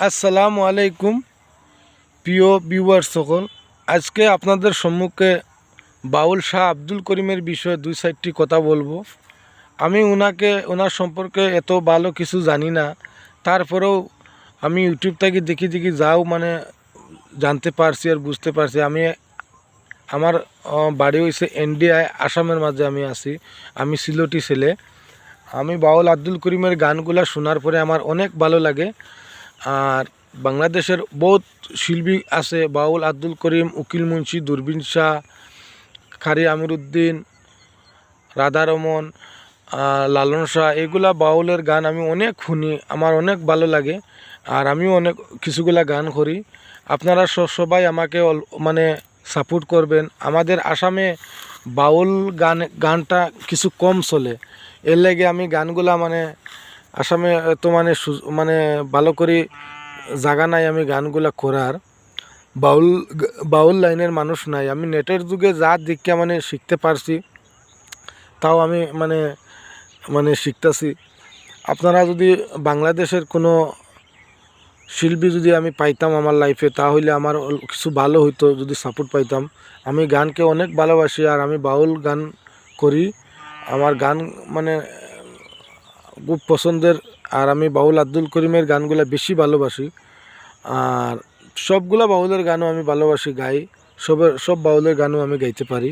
আসসালামু আলাইকুম প্রিয় ভিউয়ার সকল। আজকে আপনাদের সম্মুখে বাউল শাহ আব্দুল করিমের বিষয়ে দুই চারটি কথা বলবো। আমি ওনার সম্পর্কে এত ভালো কিছু জানি না, তারপরেও আমি ইউটিউব থেকে দেখি যাও জানতে পারছি আর বুঝতে পারছি। আমার বাড়ি হয়েছে NDI, আসামের মাঝে আমি আছি। আমি সিলেটি ছেলে। আমি বাউল আব্দুল করিমের গানগুলা শোনার পরে আমার অনেক ভালো লাগে। আর বাংলাদেশের বহুত শিল্পী আছে, বাউল আব্দুল করিম, উকিল মুন্সি, দূরবীন শাহ, খারি আমিরউদ্দিন, রাধারমন, লালন শাহ, এগুলা বাউলের গান আমি অনেক শুনি, আমার অনেক ভালো লাগে। আর আমিও অনেক কিছুগুলা গান করি। আপনারা সবাই আমাকে সাপোর্ট করবেন। আমাদের আসামে বাউল গানটা কিছু কম চলে, এর লাগে আমি গানগুলা আসামে তো ভালো করে জায়গা নাই আমি গানগুলা করার। বাউল লাইনের মানুষ নাই। আমি নেটের যুগে যা দীক্ষা শিখতে পারছি তাও আমি শিখতেছি। আপনারা যদি বাংলাদেশের কোনো শিল্পী যদি আমি পাইতাম আমার লাইফে, তাহলে আমার কিছু ভালো হইতো, যদি সাপোর্ট পাইতাম। আমি গানকে অনেক ভালোবাসি আর আমি বাউল গান করি। আমার গান খুব পছন্দের। আর আমি বাউল আব্দুল করিমের গানগুলো বেশি ভালোবাসি। আর সবগুলা বাউলের গানও আমি ভালোবাসি, গাই। সব বাউলের গানও আমি গাইতে পারি।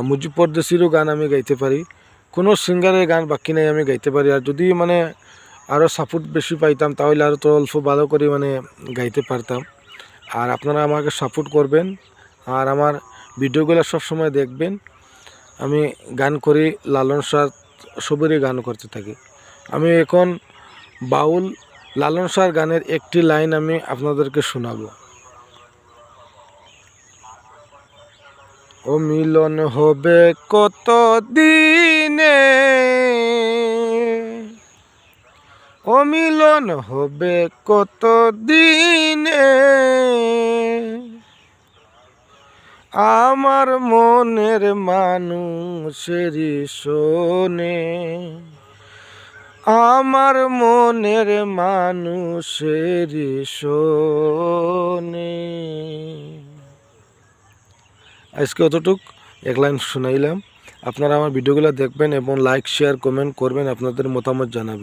মুজিব পরদেশিরও গান আমি গাইতে পারি। কোনো সিঙ্গারের গান বাকি নাই, আমি গাইতে পারি। আর যদি আরও সাপোর্ট বেশি পাইতাম তাহলে আরও তো অল্প ভালো করে গাইতে পারতাম। আর আপনারা আমাকে সাপোর্ট করবেন আর আমার ভিডিওগুলো সবসময় দেখবেন। আমি গান করি, লালন শাহ সবেরই গান করতে থাকি। আমি এখন বাউল লালন শাহর গানের একটি লাইন আমি আপনাদেরকে শোনাবো। ও মিলন হবে কত দিনে, ও মিলন হবে কত দিনে, আমার মনের মানুষের শোনে, আমার মনের মানুষের শোনে। আজকে অতটুক এক লাইন শুনাইলাম। আপনারা আমার ভিডিওগুলো দেখবেন এবং লাইক, শেয়ার, কমেন্ট করবেন, আপনাদের মতামত জানাবেন।